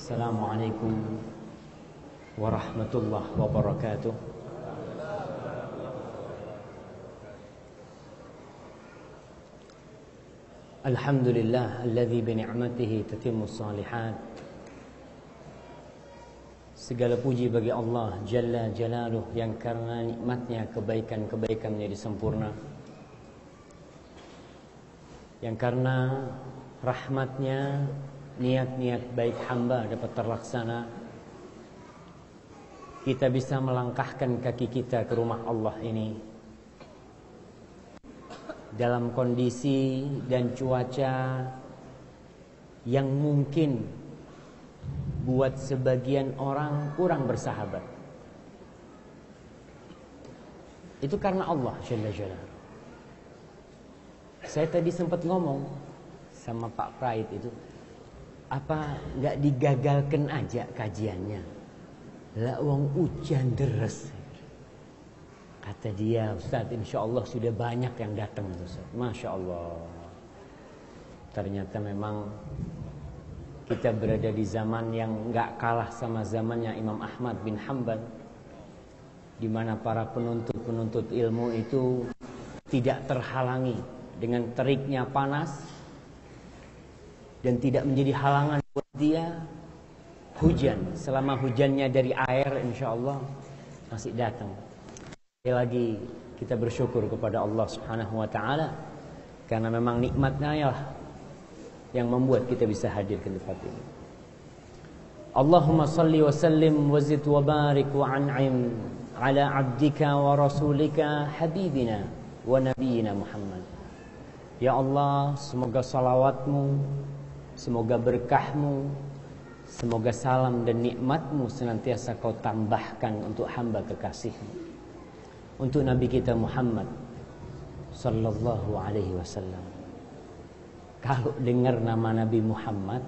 Assalamualaikum warahmatullahi wabarakatuh. Alhamdulillah alladzi bi ni'matihi tatimmus shalihat. Segala puji bagi Allah Jalla Jalaluh yang karena nikmatnya kebaikan-kebaikan menjadi sempurna, yang karena rahmatnya niat-niat baik hamba dapat terlaksana. Kita bisa melangkahkan kaki kita ke rumah Allah ini dalam kondisi dan cuaca yang mungkin buat sebagian orang kurang bersahabat. Itu karena Allah Jalla Jalaluh. Saya tadi sempat ngomong sama Pak Praid itu, apa nggak digagalkan aja kajiannya? Lah wong hujan deres. Kata dia, Ustaz, insya Allah sudah banyak yang datang, Ustaz. Masya Allah. Ternyata memang kita berada di zaman yang nggak kalah sama zamannya Imam Ahmad bin Hanbal, di mana para penuntut ilmu itu tidak terhalangi dengan teriknya panas dan tidak menjadi halangan buat dia hujan. Selama hujannya dari air, insya Allah masih datang. Sekali lagi kita bersyukur kepada Allah Subhanahu wa taala karena memang nikmatnya lah yang membuat kita bisa hadir ke tempat ini. Allahumma salli wa sallim wa zid wa barik wa an'im ala abdika wa rasulika habibina wa nabiyina Muhammad. Ya Allah, semoga salawatmu, semoga berkahmu, semoga salam dan nikmatmu senantiasa kau tambahkan untuk hamba kekasihmu, untuk Nabi kita Muhammad sallallahu alaihi wasallam. Kalau dengar nama Nabi Muhammad,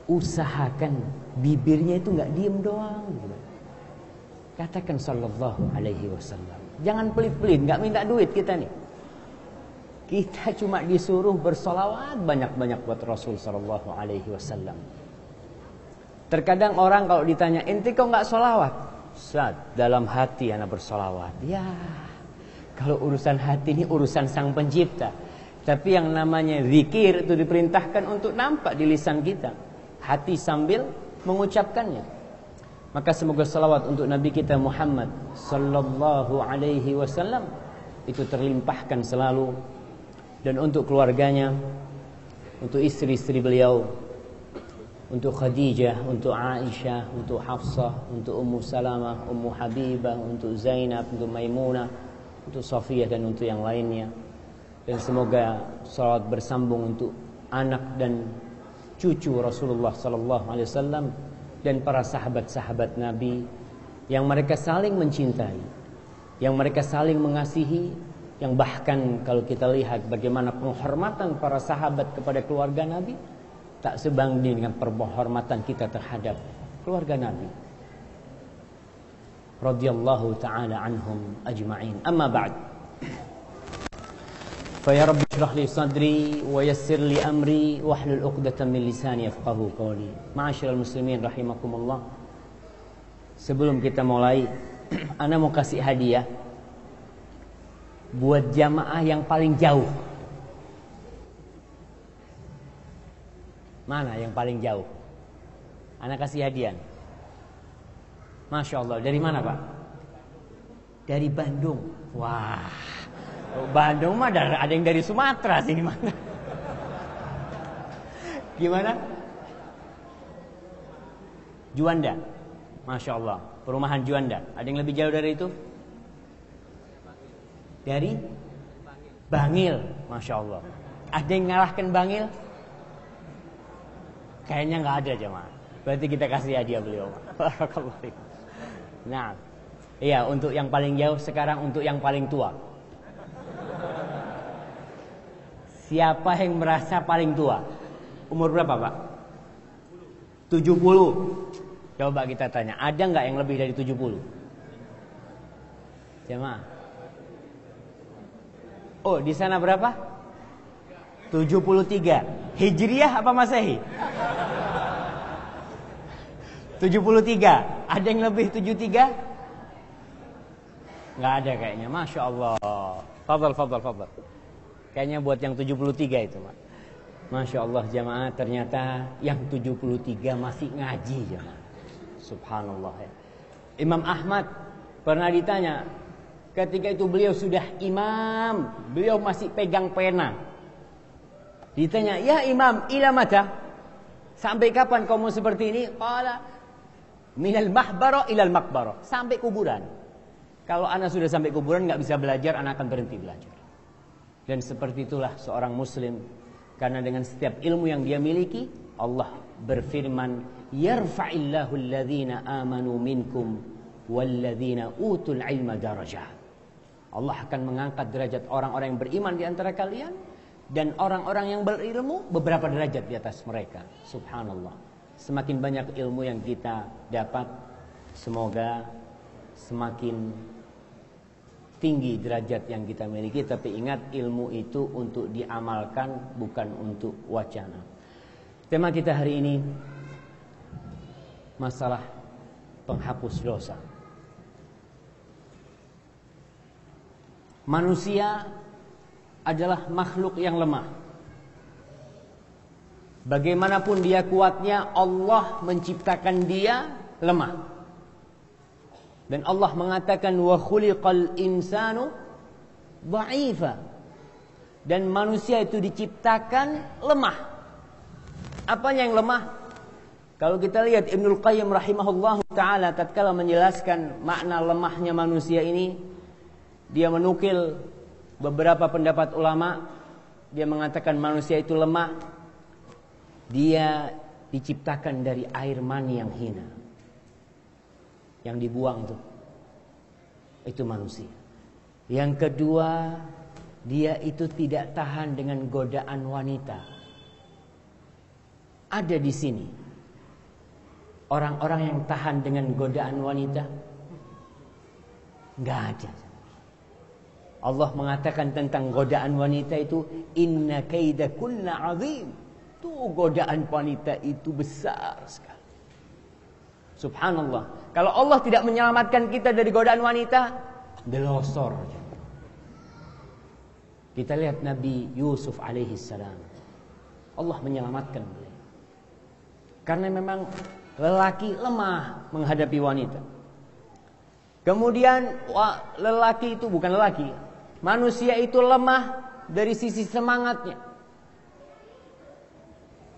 usahakan bibirnya itu nggak diem doang. Katakan sallallahu alaihi wasallam. Jangan pelit-pelit, nggak minta duit kita nih. Kita cuma disuruh bersolawat banyak-banyak buat Rasul sallallahu alaihi wasallam. Terkadang orang kalau ditanya, ente kok nggak solawat? Ustaz, dalam hati anak bersolawat. Ya, kalau urusan hati ini urusan Sang Pencipta. Tapi yang namanya zikir itu diperintahkan untuk nampak di lisan kita, hati sambil mengucapkannya. Maka semoga salawat untuk Nabi kita Muhammad sallallahu alaihi wasallam itu terlimpahkan selalu, dan untuk keluarganya, untuk istri-istri beliau, untuk Khadijah, untuk Aisyah, untuk Hafsah, untuk Ummu Salamah, Ummu Habibah, untuk Zainab, untuk Maimunah, untuk Safiyah, dan untuk yang lainnya. Dan semoga salawat bersambung untuk anak dan cucu Rasulullah sallallahu alaihi wasallam dan para sahabat-sahabat Nabi yang mereka saling mencintai, yang mereka saling mengasihi, yang bahkan kalau kita lihat bagaimana penghormatan para sahabat kepada keluarga Nabi tak sebanding dengan penghormatan kita terhadap keluarga Nabi radhiyallahu taala anhum ajma'in. Amma ba'd. Fa ya rabbi shrah li sadri wa yassir li amri wahlul 'uqdatam min lisani yafqahu qawli. Ma'asyiral muslimin rahimakumullah. Sebelum kita mulai, ana mau kasih hadiah buat jamaah yang paling jauh. Mana yang paling jauh? Ana kasih hadiah. Masya Allah. Dari mana, Pak? Dari Bandung. Wah, Bandung mah ada yang dari Sumatera sini mana? Gimana? Juanda. Masya Allah. Perumahan Juanda. Ada yang lebih jauh dari itu? Dari Bangil. Masya Allah. Ada yang ngalahkan Bangil? Kayaknya nggak ada jemaah. Berarti kita kasih hadiah beliau. Nah, iya, untuk yang paling jauh. Sekarang untuk yang paling tua. Siapa yang merasa paling tua? Umur berapa, Pak? 70. Coba kita tanya, ada nggak yang lebih dari 70? Jemaah. Oh, di sana berapa? 73. Hijriah apa Masehi? 73. Ada yang lebih 73? Nggak ada kayaknya. Masya Allah. Fadal. Kayaknya buat yang 73 itu, Mak. Masya Allah jamaah, ternyata yang 73 masih ngaji jamaah. Subhanallah ya. Imam Ahmad pernah ditanya, ketika itu beliau sudah imam, beliau masih pegang pena. Ditanya, ya imam, ila mata? Sampai kapan kamu seperti ini? Qala, minal mahbara ilal makbara. Sampai kuburan. Kalau anak sudah sampai kuburan nggak bisa belajar, anak akan berhenti belajar. Dan seperti itulah seorang muslim. Karena dengan setiap ilmu yang dia miliki, Allah berfirman, yarfa'illahu alladhina amanu minkum walladhina utul ilma darajat. Allah akan mengangkat derajat orang-orang yang beriman di antara kalian, dan orang-orang yang berilmu beberapa derajat di atas mereka. Subhanallah. Semakin banyak ilmu yang kita dapat, semoga semakin tinggi derajat yang kita miliki. Tapi ingat, ilmu itu untuk diamalkan, bukan untuk wacana. Tema kita hari ini masalah penghapus dosa. Manusia adalah makhluk yang lemah. Bagaimanapun dia kuatnya, Allah menciptakan dia lemah. Dan Allah mengatakan, wa khuliqal insanu dha'ifa. Dan manusia itu diciptakan lemah. Apanya yang lemah? Kalau kita lihat Ibnul Qayyim rahimahullah ta'ala tatkala menjelaskan makna lemahnya manusia ini, dia menukil beberapa pendapat ulama. Dia mengatakan manusia itu lemah. Dia diciptakan dari air mani yang hina, yang dibuang itu manusia. Yang kedua, dia itu tidak tahan dengan godaan wanita. Ada di sini orang-orang yang tahan dengan godaan wanita? Enggak ada. Allah mengatakan tentang godaan wanita itu, inna kaidakunna azim. Tuh, godaan wanita itu besar sekali. Subhanallah. Kalau Allah tidak menyelamatkan kita dari godaan wanita, delosor. Kita lihat Nabi Yusuf alaihi salam. Allah menyelamatkan beliau. Karena memang lelaki lemah menghadapi wanita. Kemudian lelaki itu bukan lelaki, manusia itu lemah dari sisi semangatnya.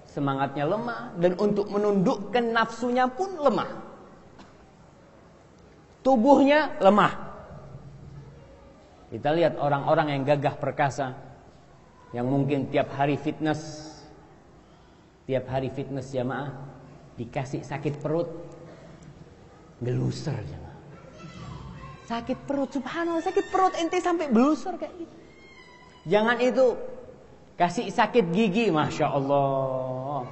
Semangatnya lemah, dan untuk menundukkan nafsunya pun lemah. Tubuhnya lemah. Kita lihat orang-orang yang gagah perkasa, yang mungkin tiap hari fitness jamaah, dikasih sakit perut, geluser jamaah. Sakit perut, subhanallah, sakit perut ente sampai beluser kayak gitu. Jangan itu, kasih sakit gigi, masya Allah.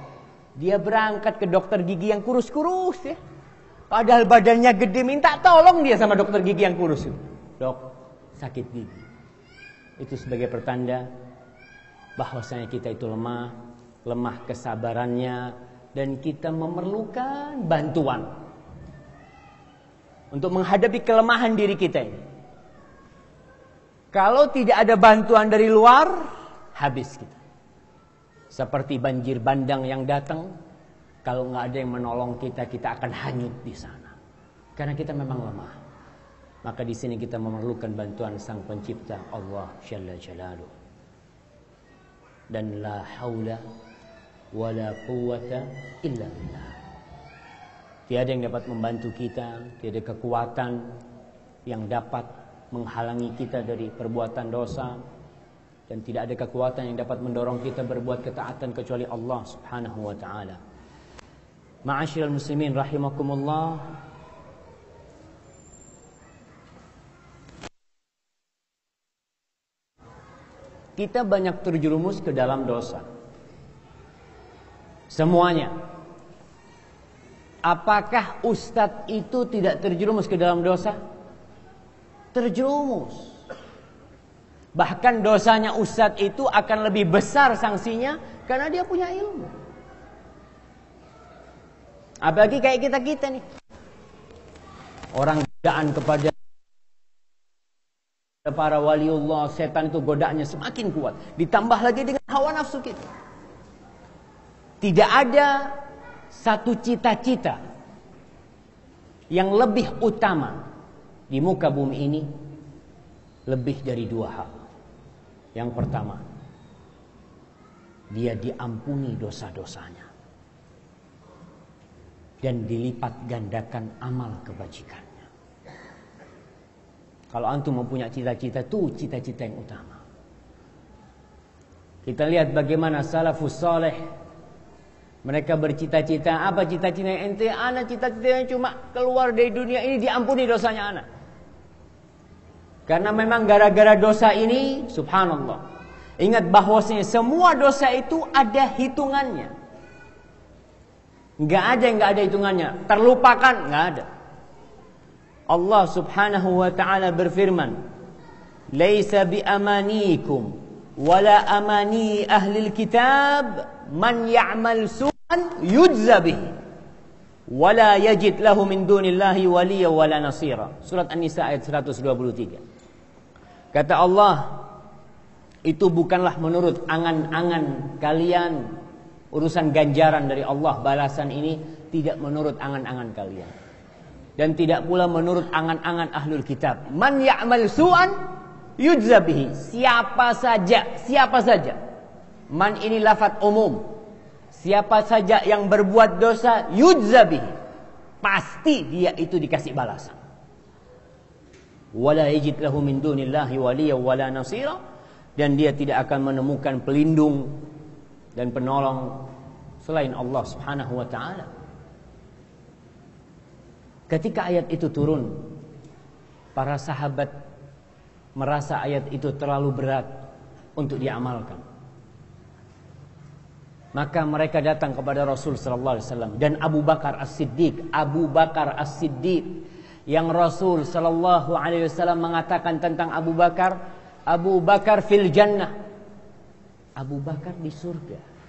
Dia berangkat ke dokter gigi yang kurus-kurus ya. Padahal badannya gede, minta tolong dia sama dokter gigi yang kurus itu. Dok, sakit gigi. Itu sebagai pertanda bahwasanya kita itu lemah kesabarannya, dan kita memerlukan bantuan untuk menghadapi kelemahan diri kita ini. Kalau tidak ada bantuan dari luar, habis kita. Seperti banjir bandang yang datang, kalau nggak ada yang menolong kita, kita akan hanyut di sana. Karena kita memang lemah. Maka di sini kita memerlukan bantuan Sang Pencipta, Allah Jalla Jalaluh. Dan la haula wala quwwata illa billah. Tiada yang dapat membantu kita, tiada kekuatan yang dapat menghalangi kita dari perbuatan dosa, dan tidak ada kekuatan yang dapat mendorong kita berbuat ketaatan kecuali Allah Subhanahu wa taala. Ma'asyiral muslimin rahimakumullah. Kita banyak terjerumus ke dalam dosa. Semuanya. Apakah ustadz itu tidak terjerumus ke dalam dosa? Terjerumus. Bahkan dosanya ustadz itu akan lebih besar sanksinya karena dia punya ilmu. Apalagi kayak kita-kita nih. Orang godaan kepada para waliullah, setan itu godaannya semakin kuat. Ditambah lagi dengan hawa nafsu kita. Tidak ada satu cita-cita yang lebih utama di muka bumi ini lebih dari dua hal. Yang pertama, dia diampuni dosa-dosanya dan dilipat gandakan amal kebajikannya. Kalau antum mempunyai cita-cita, itu cita-cita yang utama. Kita lihat bagaimana salafus saleh, mereka bercita-cita. Apa cita-cita yang ente? Ana cita-citanya cuma keluar dari dunia ini diampuni dosanya ana. Karena memang gara-gara dosa ini, subhanallah, ingat bahwasanya semua dosa itu ada hitungannya. Nggak ada yang nggak ada hitungannya. Terlupakan, nggak ada. Allah subhanahu wa ta'ala berfirman, "Laisa bi amanikum wala amani ahlil kitab man ya'mal su'an yujza bihi wala yajid lahu min dunillahi waliya wala nasira." Surat An-Nisa ayat 123. Kata Allah, itu bukanlah menurut angan-angan kalian. Urusan ganjaran dari Allah, balasan ini tidak menurut angan-angan kalian. Dan tidak pula menurut angan-angan ahlul kitab. Man ya'mal su'an yujza bihi. Siapa saja. Man ini lafaz umum. Siapa saja yang berbuat dosa, yujza bihi. Pasti dia itu dikasih balasan. Wala yajid lahu min dunillahi waliya wala nasira. Dan dia tidak akan menemukan pelindung dan penolong selain Allah subhanahu wa ta'ala. Ketika ayat itu turun, para sahabat merasa ayat itu terlalu berat untuk diamalkan. Maka mereka datang kepada Rasul sallallahu alaihi wasallam dan Abu Bakar As-Siddiq yang Rasul sallallahu alaihi wasallam mengatakan tentang Abu Bakar fil jannah. Abu Bakar di surga.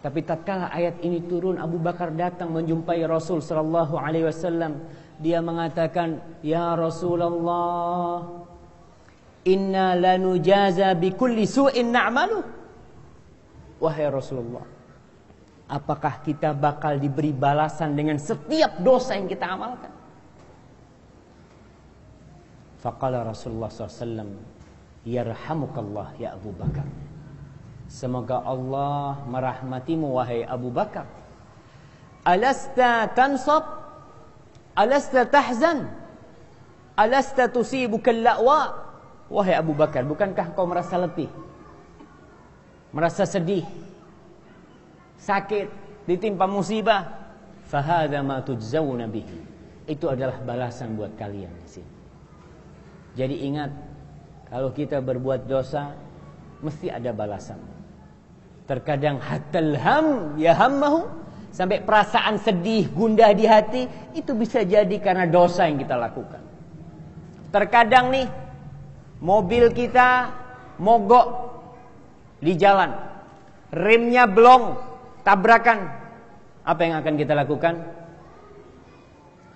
Tapi tatkala ayat ini turun, Abu Bakar datang menjumpai Rasul sallallahu alaihi wasallam. Dia mengatakan, "Ya Rasulullah, inna lanujaza bikulli su'in na'malu." Wahai Rasulullah, apakah kita bakal diberi balasan dengan setiap dosa yang kita amalkan? Faqala Rasulullah sallallahu alaihi wasallam, "Yarhamukallah ya Abu Bakar." Semoga Allah merahmatimu wahai Abu Bakar. Alasta tansab? Alasta tahzan? Alasta tusibuka al-la'wa? Wahai Abu Bakar, bukankah kau merasa letih? Merasa sedih? Sakit? Ditimpa musibah? Fahadha ma tujzawna bihi. Itu adalah balasan buat kalian di sini. Jadi ingat, kalau kita berbuat dosa, mesti ada balasan. Terkadang hatal ham ya hammahu, sampai perasaan sedih, gundah di hati, itu bisa jadi karena dosa yang kita lakukan. Terkadang nih, mobil kita mogok di jalan, remnya blong, tabrakan. Apa yang akan kita lakukan?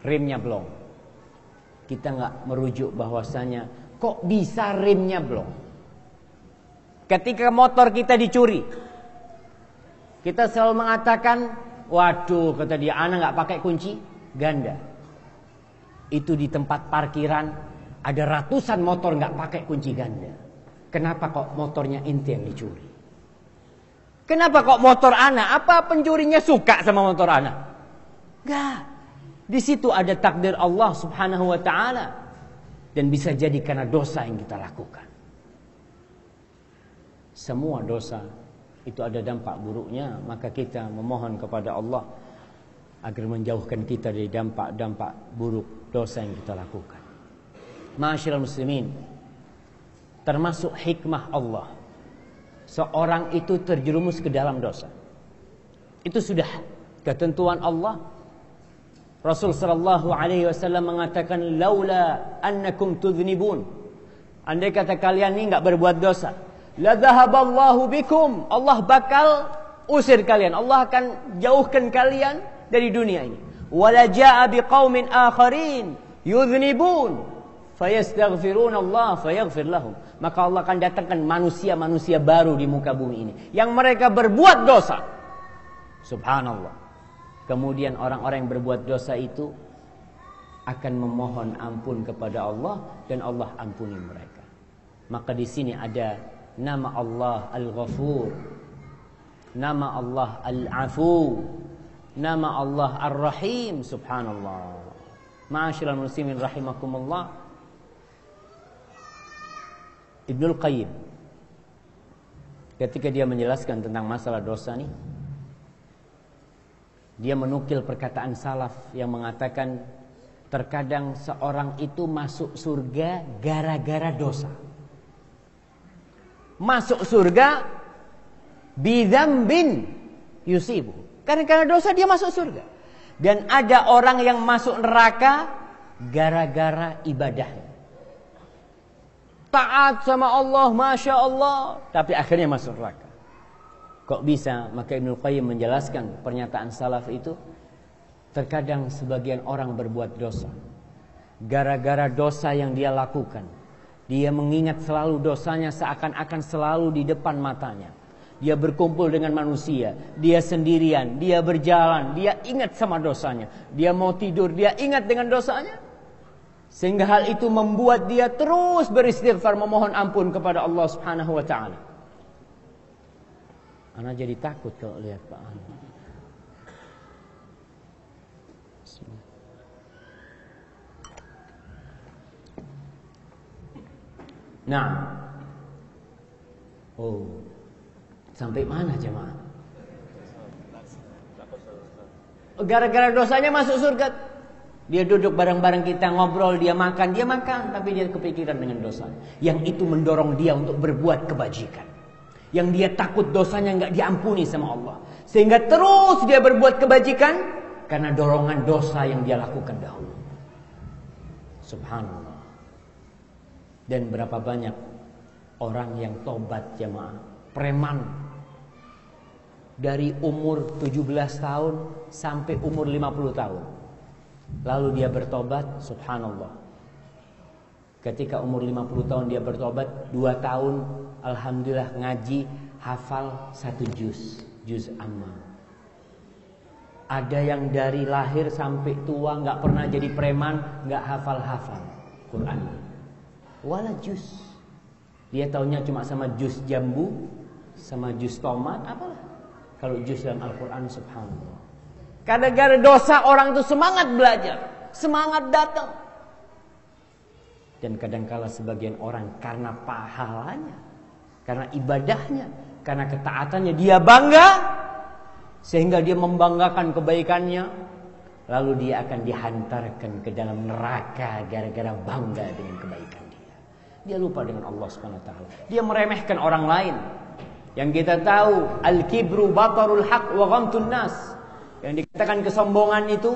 Remnya blong. Kita nggak merujuk bahwasanya kok bisa remnya blong. Ketika motor kita dicuri, kita selalu mengatakan, waduh, kata dia, ana nggak pakai kunci ganda. Itu di tempat parkiran ada ratusan motor nggak pakai kunci ganda. Kenapa kok motornya inti yang dicuri? Kenapa kok motor ana? Apa pencurinya suka sama motor ana? Enggak. Di situ ada takdir Allah subhanahu wa ta'ala. Dan bisa jadi karena dosa yang kita lakukan. Semua dosa itu ada dampak buruknya. Maka kita memohon kepada Allah agar menjauhkan kita dari dampak-dampak buruk dosa yang kita lakukan. Ma'asyiral muslimin, termasuk hikmah Allah, seorang itu terjerumus ke dalam dosa, itu sudah ketentuan Allah. Rasul sallallahu alaihi wasallam mengatakan, laula annakum tudznibun, andai kata kalian ini enggak berbuat dosa, la dhahaballahu bikum, Allah bakal usir kalian, Allah akan jauhkan kalian dari dunia ini. Wala jaa biqaumin akharin yudhnibun fayastaghfiruna Allah fayaghfir lahum. Maka Allah akan datangkan manusia-manusia baru di muka bumi ini yang mereka berbuat dosa. Subhanallah. Kemudian orang-orang yang berbuat dosa itu akan memohon ampun kepada Allah dan Allah ampuni mereka. Maka di sini ada nama Allah Al-Ghafur, nama Allah Al-Afu, nama Allah Ar-Rahim. Subhanallah. Ma'asyiral muslimin rahimakumullah. Ibnul Qayyim ketika dia menjelaskan tentang masalah dosa nih, dia menukil perkataan salaf yang mengatakan terkadang seorang itu masuk surga gara-gara dosa. Masuk surga bidzambin yusibu. Karena dosa dia masuk surga. Dan ada orang yang masuk neraka gara-gara ibadahnya. Taat sama Allah, Masya Allah, tapi akhirnya masuk neraka. Kok bisa? Maka Ibnul Qayyim menjelaskan pernyataan salaf itu. Terkadang sebagian orang berbuat dosa gara-gara dosa yang dia lakukan. Dia mengingat selalu dosanya seakan-akan selalu di depan matanya. Dia berkumpul dengan manusia, dia sendirian, dia berjalan, dia ingat sama dosanya. Dia mau tidur, dia ingat dengan dosanya. Sehingga hal itu membuat dia terus beristighfar, memohon ampun kepada Allah Subhanahu wa taala. Ana jadi takut kalau lihat Pak Anu. Nah, sampai mana jemaah? Gara-gara dosanya masuk surga. Dia duduk bareng-bareng kita, ngobrol, dia makan, tapi dia kepikiran dengan dosa. Yang itu mendorong dia untuk berbuat kebajikan. Yang dia takut dosanya nggak diampuni sama Allah. Sehingga terus dia berbuat kebajikan karena dorongan dosa yang dia lakukan dahulu. Subhanallah. Dan berapa banyak orang yang tobat jemaah, preman dari umur 17 tahun sampai umur 50 tahun. Lalu dia bertobat, subhanallah. Ketika umur 50 tahun dia bertobat, 2 tahun alhamdulillah ngaji, hafal 1 juz amma. Ada yang dari lahir sampai tua nggak pernah jadi preman, nggak hafal-hafal Quran. Wala juz. Dia taunya cuma sama juz jambu, sama juz tomat, apalah. Kalau juz dalam Al-Quran, subhanallah. Gara-gara dosa orang itu semangat belajar, semangat datang. Dan kadangkala sebagian orang karena pahalanya, karena ibadahnya, karena ketaatannya dia bangga, sehingga dia membanggakan kebaikannya, lalu dia akan dihantarkan ke dalam neraka gara-gara bangga dengan kebaikan. Dia lupa dengan Allah Subhanahu wa taala. Dia meremehkan orang lain. Yang kita tahu al-kibru batarul haq wa ghamtun nas. Yang dikatakan kesombongan itu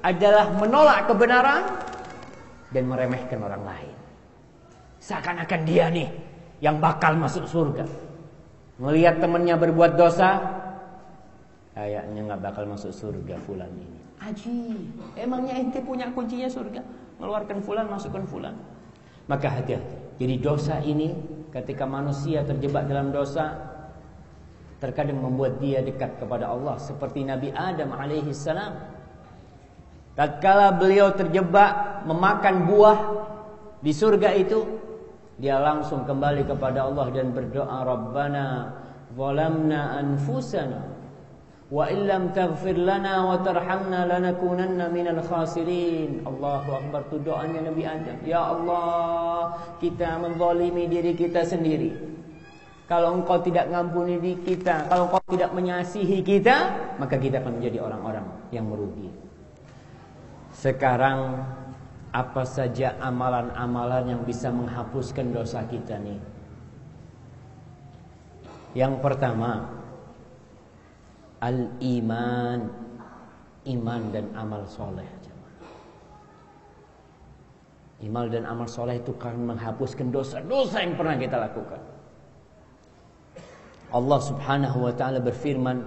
adalah menolak kebenaran dan meremehkan orang lain. Seakan-akan dia nih yang bakal masuk surga. Melihat temannya berbuat dosa, kayaknya nggak bakal masuk surga fulan ini. Ajib. Emangnya ente punya kuncinya surga? Mengeluarkan fulan, masukkan fulan. Maka hati-hati. Jadi dosa ini ketika manusia terjebak dalam dosa, terkadang membuat dia dekat kepada Allah. Seperti Nabi Adam alaihi salam. Tatkala beliau terjebak memakan buah di surga itu, dia langsung kembali kepada Allah dan berdoa, Rabbana zalamna anfusana wa illam taghfir lana wa tarhamna lanakunanna minal khasirin. Allahu akbar. Itu doanya Nabi Adam. Ya Allah, kita menzalimi diri kita sendiri. Kalau engkau tidak ngampuni diri kita, kalau engkau tidak mengasihi kita, maka kita akan menjadi orang-orang yang merugi. Sekarang apa saja amalan-amalan yang bisa menghapuskan dosa kita nih? Yang pertama, al-iman, iman dan amal soleh. Iman dan amal soleh itu akan menghapuskan dosa-dosa yang pernah kita lakukan. Allah Subhanahu wa taala berfirman,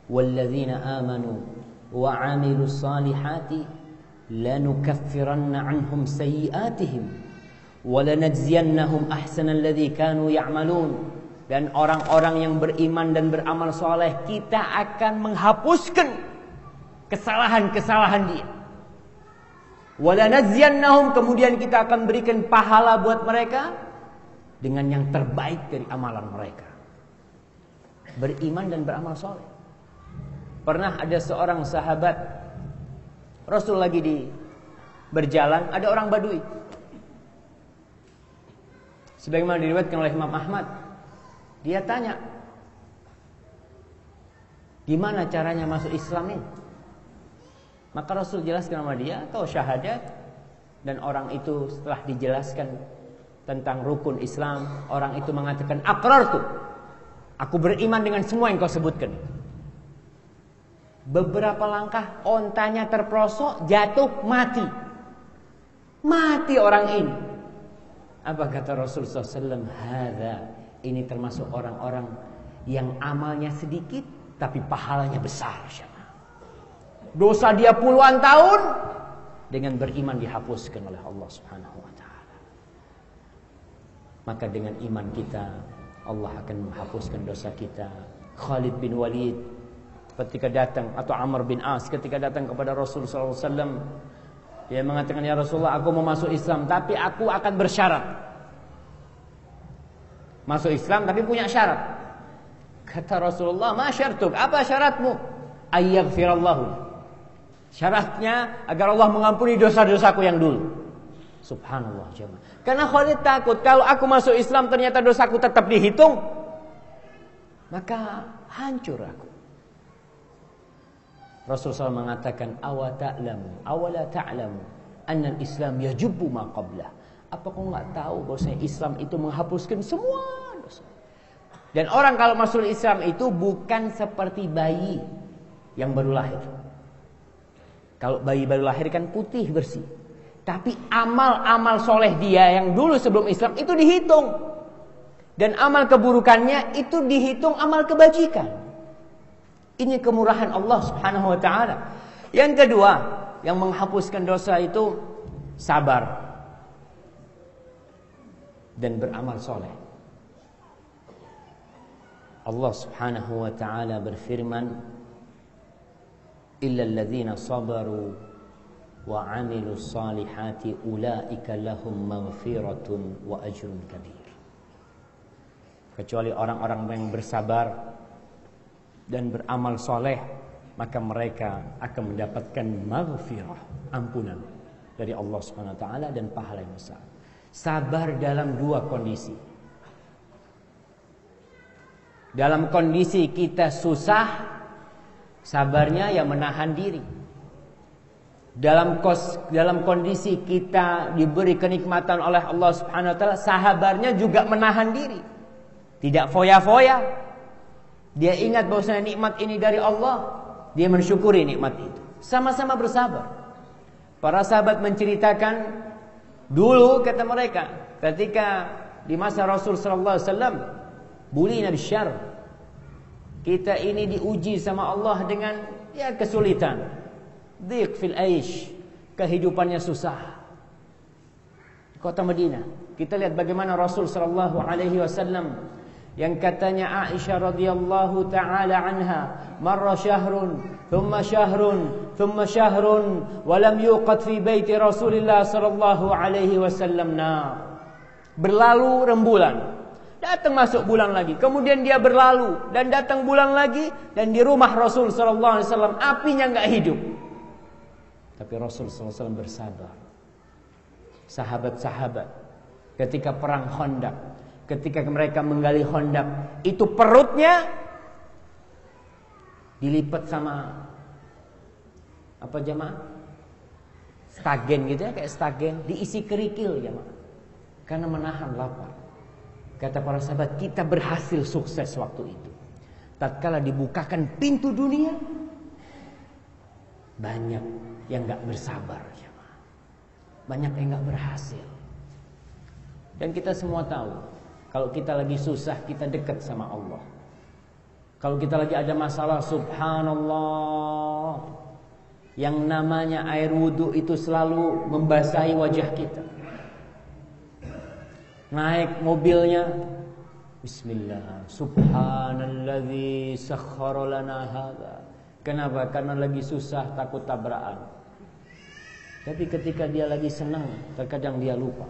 "Walladzina amanu wa 'amilus salihati lanukaffiranna 'anhum sayyi'atihim wa lanajziyannahum ahsanal ladzi kanu ya'malun. Dan orang-orang yang beriman dan beramal soleh, kita akan menghapuskan kesalahan-kesalahan dia. Walanajziyannahum, kemudian kita akan berikan pahala buat mereka dengan yang terbaik dari amalan mereka. Beriman dan beramal soleh. Pernah ada seorang sahabat, Rasul lagi berjalan, ada orang Badui. Sebagaimana diriwayatkan oleh Imam Ahmad, dia tanya, gimana caranya masuk Islam ini? Maka Rasul jelaskan sama dia, atau syahadat. Dan orang itu setelah dijelaskan tentang rukun Islam, orang itu mengatakan, aqrartu, aku beriman dengan semua yang kau sebutkan. Beberapa langkah, ontanya terprosok, jatuh, mati. Mati orang ini. Apa kata Rasul SAW? Hadza, ini termasuk orang-orang yang amalnya sedikit tapi pahalanya besar. Dosa dia puluhan tahun, dengan beriman dihapuskan oleh Allah Subhanahu wa taala. Maka dengan iman kita, Allah akan menghapuskan dosa kita. Khalid bin Walid ketika datang, atau Amr bin As ketika datang kepada Rasul SAW, dia mengatakan, ya Rasulullah, aku mau masuk Islam tapi aku akan bersyarat. Masuk Islam tapi punya syarat. Kata Rasulullah, ma syartuk, apa syaratmu? Ayyaghfirallahu, syaratnya agar Allah mengampuni dosa-dosaku yang dulu. Subhanallah jemaah. Karena Khalid takut, kalau aku masuk Islam ternyata dosaku tetap dihitung, maka hancur aku. Rasulullah SAW mengatakan, awala ta'lamu anna al-Islam yajubbu ma qablah. Apa kau nggak tahu bahwasanya Islam itu menghapuskan semua dosa? Dan orang kalau masuk Islam itu bukan seperti bayi yang baru lahir. Kalau bayi baru lahir kan putih bersih, tapi amal-amal soleh dia yang dulu sebelum Islam itu dihitung, dan amal keburukannya itu dihitung amal kebajikan. Ini kemurahan Allah Subhanahu wa taala. Yang kedua, yang menghapuskan dosa itu sabar dan beramal soleh. Allah Subhanahu wa taala berfirman, illal ladzina sabaru wa 'amilus salihati ulaika lahum maghfiratun wa ajrun kabir. Kecuali orang-orang yang bersabar dan beramal soleh, maka mereka akan mendapatkan maghfirah, ampunan dari Allah Subhanahu wa taala, dan pahala yang besar. Sabar dalam dua kondisi. Dalam kondisi kita susah, sabarnya ya menahan diri. Dalam kondisi kita diberi kenikmatan oleh Allah Subhanahu wa taala, sabarnya juga menahan diri. Tidak foya-foya. Dia ingat bahwasanya nikmat ini dari Allah, dia mensyukuri nikmat itu. Sama-sama bersabar. Para sahabat menceritakan, dulu kata mereka, ketika di masa Rasul sallallahu alaihi wasallam, bulina bisyarr, kita ini diuji sama Allah dengan kesulitan, dhiq fil aish, kehidupannya susah. Kota Madinah, kita lihat bagaimana Rasul sallallahu alaihi wasallam, yang katanya Aisyah radhiyallahu taala anha, marra syahrun thumma syahrun thumma syahrun wa lam yuqad fi baiti Rasulillah sallallahu alaihi wasallam nar. Berlalu rembulan, datang masuk bulan lagi, kemudian dia berlalu dan datang bulan lagi, dan di rumah Rasul sallallahu alaihi wasallam apinya enggak hidup. Tapi Rasul sallallahu alaihi wasallam bersabar. Sahabat-sahabat ketika perang Khandaq, ketika mereka menggali Khandaq, itu perutnya dilipat sama apa jamaah? Stagen gitu ya, kayak stagen, diisi kerikil jamaah. Karena menahan lapar. Kata para sahabat, kita berhasil sukses waktu itu. Tatkala dibukakan pintu dunia, banyak yang enggak bersabar jamaah. Banyak yang enggak berhasil. Dan kita semua tahu, kalau kita lagi susah, kita dekat sama Allah. Kalau kita lagi ada masalah, subhanallah, Yang namanya air wudhu itu selalu membasahi wajah kita. Naik mobilnya, Bismillah, Subhanalladzi sakhkhara lana hadza. Kenapa? Karena lagi susah, takut tabrakan. Tapi ketika dia lagi senang, terkadang dia lupa.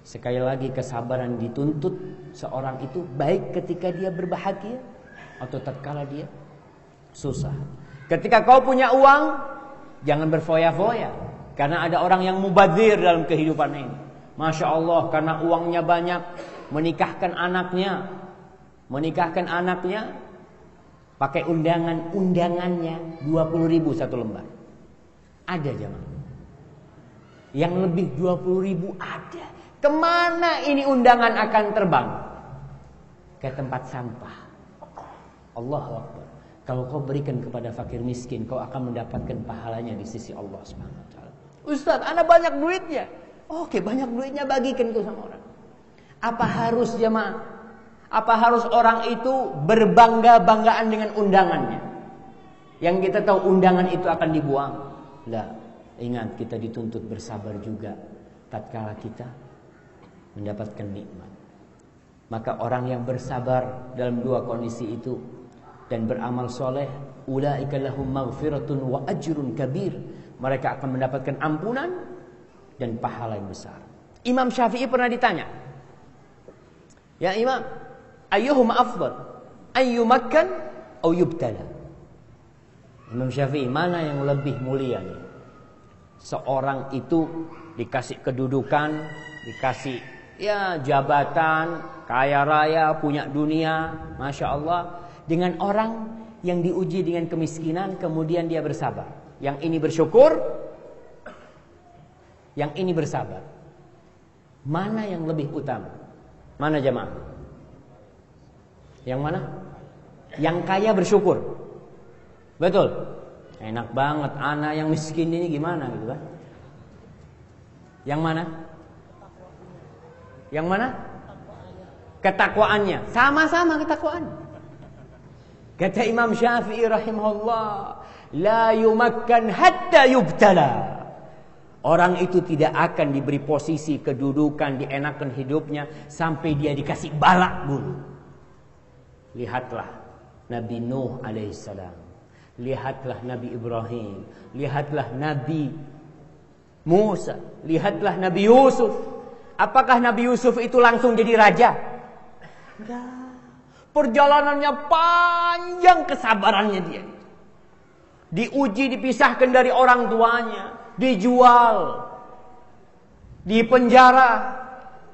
Sekali lagi, kesabaran dituntut seorang itu baik ketika dia berbahagia atau tatkala dia susah. Ketika kau punya uang, jangan berfoya-foya, karena ada orang yang mubadzir dalam kehidupan ini. Masya Allah, karena uangnya banyak, menikahkan anaknya pakai undangannya 20.000 satu lembar. Ada jemaah yang lebih 20.000, ada. Kemana ini undangan akan terbang? Ke tempat sampah. Allahu Akbar. Kalau kau berikan kepada fakir miskin, kau akan mendapatkan pahalanya di sisi Allah Subhanahu wa taala. Ustaz, ana banyak duitnya. Oke, banyak duitnya, bagikan ke sama orang. Apa harus jemaah? Apa harus orang itu berbangga-banggaan dengan undangannya? Yang kita tahu undangan itu akan dibuang. Lah, ingat kita dituntut bersabar juga tatkala kita mendapatkan nikmat. Maka orang yang bersabar dalam dua kondisi itu dan beramal soleh, ulaika lahum maghfiratun wa ajrun kabir. Mereka akan mendapatkan ampunan dan pahala yang besar. Imam Syafi'i pernah ditanya, ya Imam, ayyuhuma afdal, ayyumakkan atau yubtala? Imam Syafi'i, mana yang lebih mulia nih? Seorang itu dikasih kedudukan, dikasih jabatan, kaya raya, punya dunia, Masya Allah, dengan orang yang diuji dengan kemiskinan, kemudian dia bersabar. Yang ini bersyukur, yang ini bersabar. Mana yang lebih utama? Mana jemaah? Yang mana? Yang kaya bersyukur. Betul. Enak banget, anak yang miskin ini gimana gitu kan? Yang mana? Yang mana? Ketakwaannya. Sama-sama ketakwaan. Kata Imam Syafi'i rahimahullah, la yumakkan hatta yubtala. Orang itu tidak akan diberi posisi, kedudukan, dienakan hidupnya sampai dia dikasih bala dulu. Lihatlah Nabi Nuh alaihissalam. Lihatlah Nabi Ibrahim. Lihatlah Nabi Musa. Lihatlah Nabi Yusuf. Apakah Nabi Yusuf itu langsung jadi raja? Enggak. Perjalanannya panjang, kesabarannya dia. Diuji, dipisahkan dari orang tuanya, dijual, dipenjara.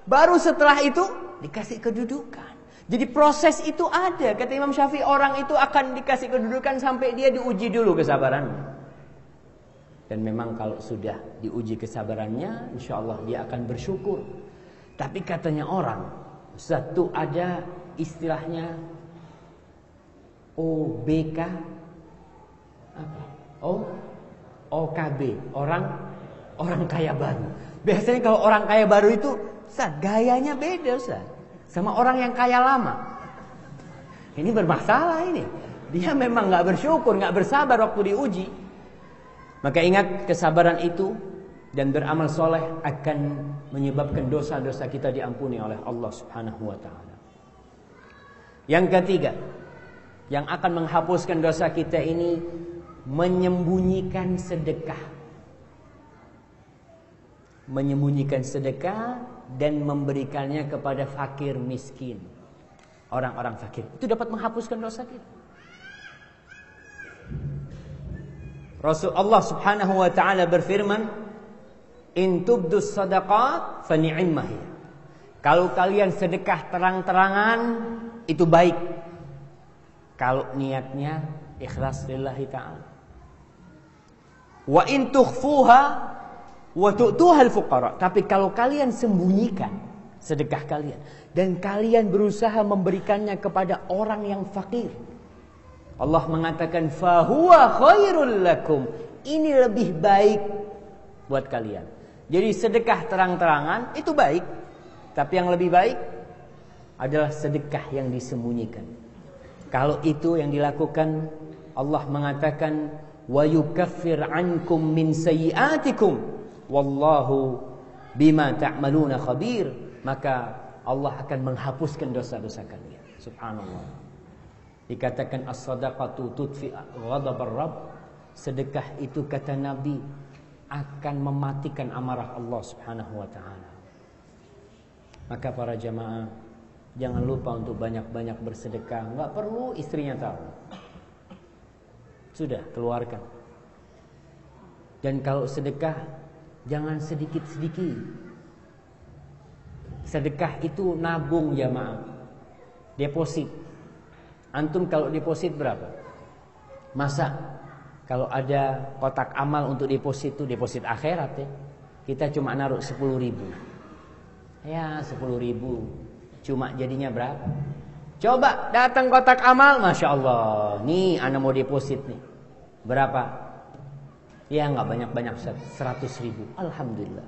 Baru setelah itu dikasih kedudukan. Jadi proses itu ada. Kata Imam Syafi'i, orang itu akan dikasih kedudukan sampai dia diuji dulu kesabarannya. Dan memang kalau sudah diuji kesabarannya, insya Allah dia akan bersyukur. Tapi katanya orang, satu ada istilahnya OBK, apa? OKB, orang kaya baru. Biasanya kalau orang kaya baru itu, Ustaz, gayanya beda Ustaz, sama orang yang kaya lama. Ini bermasalah ini. Dia memang nggak bersyukur, nggak bersabar waktu diuji. Maka ingat, kesabaran itu dan beramal soleh akan menyebabkan dosa-dosa kita diampuni oleh Allah Subhanahu wa taala. Yang ketiga, yang akan menghapuskan dosa kita ini, menyembunyikan sedekah. Menyembunyikan sedekah dan memberikannya kepada fakir miskin. Orang-orang fakir itu dapat menghapuskan dosa kita. Rasulullah Subhanahu wa taala berfirman, "In tubdus shadaqat fa ni'mah." Kalau kalian sedekah terang-terangan itu baik. Kalau niatnya ikhlas lillahi ta'ala. Wa in tukhfuha wa tu'tuha al-fuqara. Tapi kalau kalian sembunyikan sedekah kalian dan kalian berusaha memberikannya kepada orang yang fakir, Allah mengatakan fahuwa khairul lakum. Ini lebih baik buat kalian. Jadi sedekah terang-terangan itu baik, tapi yang lebih baik adalah sedekah yang disembunyikan. Kalau itu yang dilakukan, Allah mengatakan wa yukaffir ankum min sayyi'atikum wallahu bima ta'maluna khabir. Maka Allah akan menghapuskan dosa-dosa kalian. Subhanallah. Dikatakan as-sadaqatu tudfi ghadabar rabb. Sedekah itu kata Nabi akan mematikan amarah Allah Subhanahu wa taala. Maka para jamaah, jangan lupa untuk banyak-banyak bersedekah. Enggak perlu istrinya tahu. Sudah, keluarkan. Dan kalau sedekah, jangan sedikit-sedikit. Sedekah itu nabung jamaah. Deposit. Antum kalau deposit berapa? Masa kalau ada kotak amal untuk deposit itu deposit akhirat ya. Kita cuma naruh 10.000. Ya 10.000. Cuma jadinya berapa? Coba datang kotak amal, Masya Allah. Nih ana mau deposit nih. Berapa? Ya nggak banyak-banyak, 100.000. Alhamdulillah.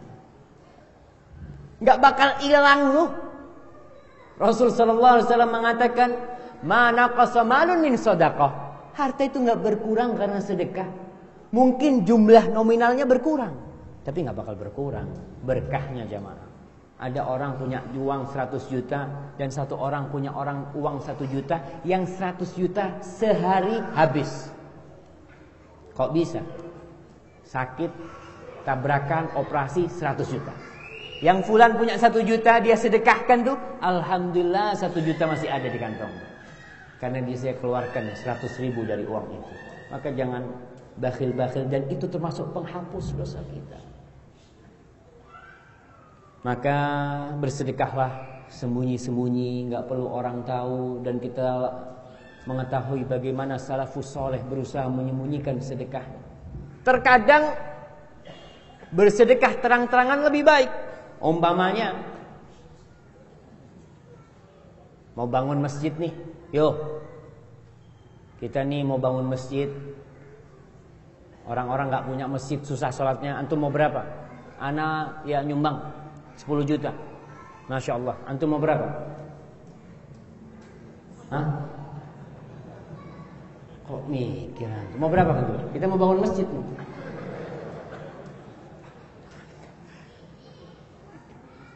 Nggak bakal hilang loh. Rasul sallallahu alaihi wasallam mengatakan, "Ma naqasa malun min shadaqah." Harta itu nggak berkurang karena sedekah. Mungkin jumlah nominalnya berkurang, tapi nggak bakal berkurang berkahnya jamaah. Ada orang punya uang 100 juta dan satu orang punya uang 1 juta, yang 100 juta sehari habis. Kok bisa? Sakit, tabrakan, operasi 100 juta. Yang fulan punya 1 juta dia sedekahkan tuh, alhamdulillah 1 juta masih ada di kantong. Karena dia saya keluarkan 100.000 dari uang itu. Maka jangan bakhil-bakhil, dan itu termasuk penghapus dosa kita. Maka bersedekahlah sembunyi-sembunyi, nggak perlu orang tahu. Dan kita mengetahui bagaimana salafus soleh berusaha menyembunyikan sedekah. Terkadang bersedekah terang-terangan lebih baik. Umpamanya mau bangun masjid nih, yuk kita nih mau bangun masjid. Orang-orang gak punya masjid, susah sholatnya. Antum mau berapa? Ana ya nyumbang 10 juta. Masya Allah. Antum mau berapa? Hah? Kok mikir antum? Mau berapa kan? Kita mau bangun masjid nih.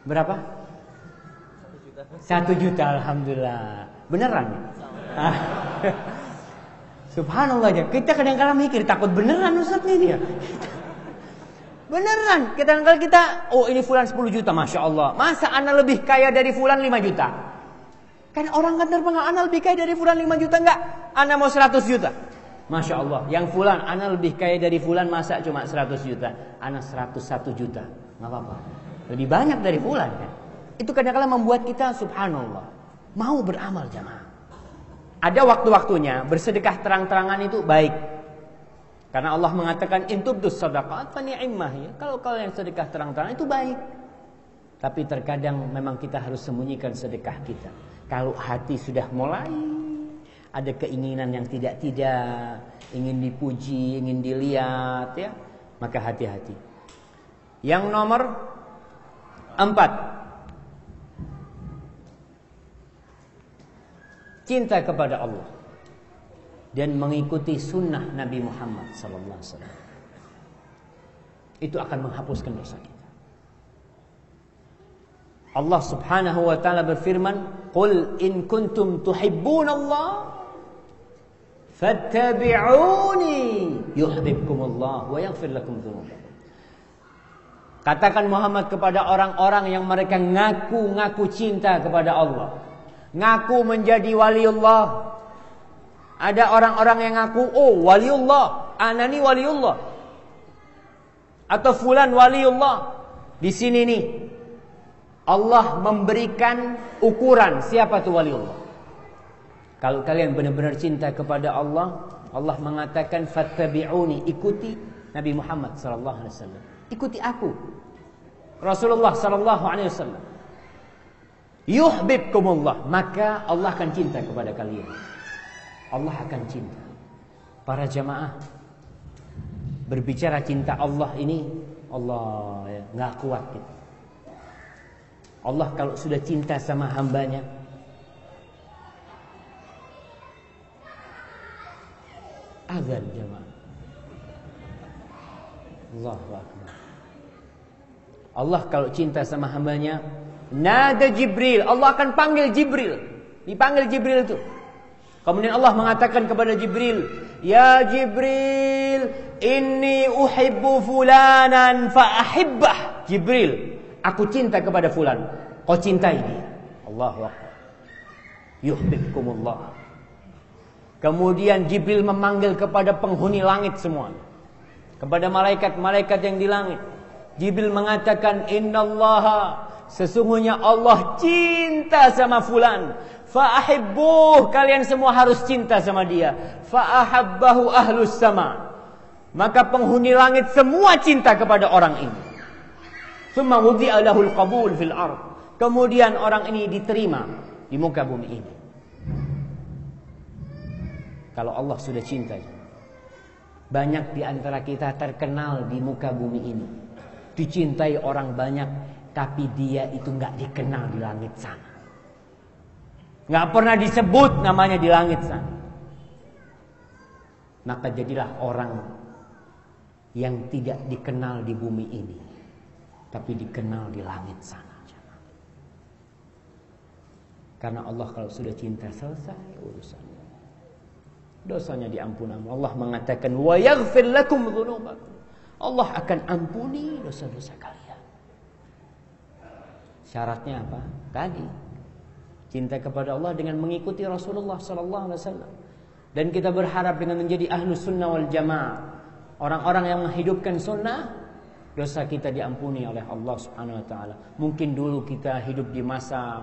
Berapa? 1 juta, alhamdulillah. Beneran? Subhanallah aja. Kita kadang-kadang mikir takut beneran Ustaz nih dia. Beneran. Kadang-kadang kita, oh ini fulan 10 juta, Masya Allah. Masa ana lebih kaya dari fulan 5 juta? Kan orang kan terpengaruh, ana lebih kaya dari fulan 5 juta. Enggak, ana mau 100 juta. Masya Allah. Yang fulan, ana lebih kaya dari fulan, masa cuma 100 juta. Ana 101 juta. Gak apa-apa. Lebih banyak dari fulan kan. Itu kadang-kadang membuat kita subhanallah mau beramal jamaah. Ada waktu-waktunya bersedekah terang-terangan itu baik. Karena Allah mengatakan intubdus shadaqat fa ni'mah ya. Kalau kalian sedekah terang-terangan itu baik. Tapi terkadang memang kita harus sembunyikan sedekah kita. Kalau hati sudah mulai ada keinginan yang tidak-tidak, ingin dipuji, ingin dilihat ya, maka hati-hati. Yang nomor 4, cinta kepada Allah dan mengikuti sunnah Nabi Muhammad SAW. Itu akan menghapuskan dosa kita. Allah Subhanahu wa taala berfirman, "Qul in kuntum tuhibbunallah fattabi'uni yuhibbukumullah wa yaghfir lakum dzunubakum." Katakan Muhammad kepada orang-orang yang mereka ngaku cinta kepada Allah, ngaku menjadi waliullah. Ada orang-orang yang ngaku, oh waliullah, anani waliullah, atau fulan waliullah. Di sini nih Allah memberikan ukuran siapa tuh waliullah. Kalau kalian benar-benar cinta kepada Allah, Allah mengatakan fattabi'uni, ikuti Nabi Muhammad sallallahu alaihi wasallam. Ikuti aku, Rasulullah sallallahu alaihi wasallam. Yuhibbukumullah, maka Allah akan cinta kepada kalian. Allah akan cinta. Para jamaah, berbicara cinta Allah ini, Allah ya, nggak kuat gitu. Allah kalau sudah cinta sama hambanya, azan jamaah. Allahu Akbar. Allah kalau cinta sama hambanya, nada Jibril, Allah akan panggil Jibril. Dipanggil Jibril itu. Kemudian Allah mengatakan kepada Jibril, ya Jibril, inni uhibbu fulanan fa ahibbah. Jibril, aku cinta kepada fulan, kau cintai dia. Allahu Akbar. Yuhibbukumullah. Kemudian Jibril memanggil kepada penghuni langit semua, kepada malaikat-malaikat yang di langit. Jibril mengatakan, innallaha, sesungguhnya Allah cinta sama fulan. Fa'ahibbuh, kalian semua harus cinta sama dia. Fa'ahabbahu ahlus sama, maka penghuni langit semua cinta kepada orang ini. Tsumma wudi'a lahul qabul fil ardh, kemudian orang ini diterima di muka bumi ini. Kalau Allah sudah cinta, banyak di antara kita terkenal di muka bumi ini, dicintai orang banyak, tapi dia itu nggak dikenal di langit sana, nggak pernah disebut namanya di langit sana. Maka jadilah orang yang tidak dikenal di bumi ini, tapi dikenal di langit sana. Karena Allah kalau sudah cinta, selesai urusannya. Dosanya diampuni. Allah mengatakan, wa yaghfir lakum dzunubakum. Allah akan ampuni dosa-dosa kalian. Syaratnya apa? Tadi, cinta kepada Allah dengan mengikuti Rasulullah sallallahu alaihi wasallam. Dan kita berharap dengan menjadi ahlus sunnah wal jamaah, orang-orang yang menghidupkan sunnah, dosa kita diampuni oleh Allah Subhanahu wa taala. Mungkin dulu kita hidup di masa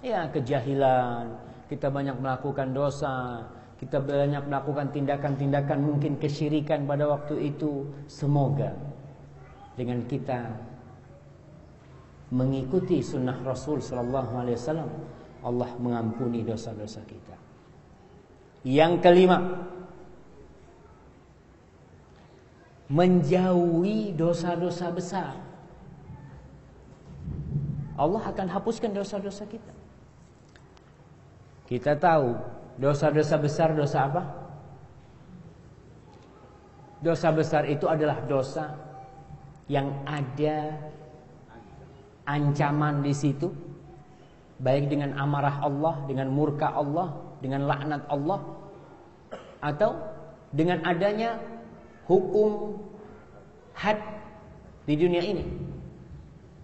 kejahilan, kita banyak melakukan dosa, kita banyak melakukan tindakan-tindakan mungkin kesyirikan pada waktu itu. Semoga dengan kita mengikuti sunnah Rasul sallallahu alaihi wasallam, Allah mengampuni dosa-dosa kita. Yang kelima, menjauhi dosa-dosa besar. Allah akan hapuskan dosa-dosa kita. Kita tahu dosa-dosa besar, dosa apa? Dosa besar itu adalah dosa yang ada ancaman di situ, baik dengan amarah Allah, dengan murka Allah, dengan laknat Allah, atau dengan adanya hukum had di dunia ini,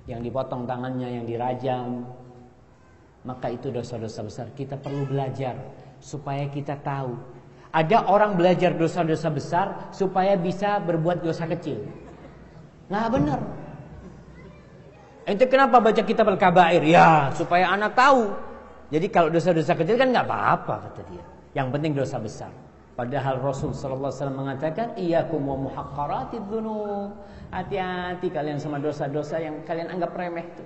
yang dipotong tangannya, yang dirajam. Maka itu dosa-dosa besar. Kita perlu belajar supaya kita tahu. Ada orang belajar dosa-dosa besar supaya bisa berbuat dosa kecil. Nggak benar. Ente kenapa baca kitab al-kabair? Ya, supaya anak tahu. Jadi kalau dosa-dosa kecil kan nggak apa-apa, kata dia. Yang penting dosa besar. Padahal Rasul sallallahu alaihi wasallam mengatakan, iyyakum wa muhaqqaratidz dzunub. Hati-hati kalian sama dosa-dosa yang kalian anggap remeh itu.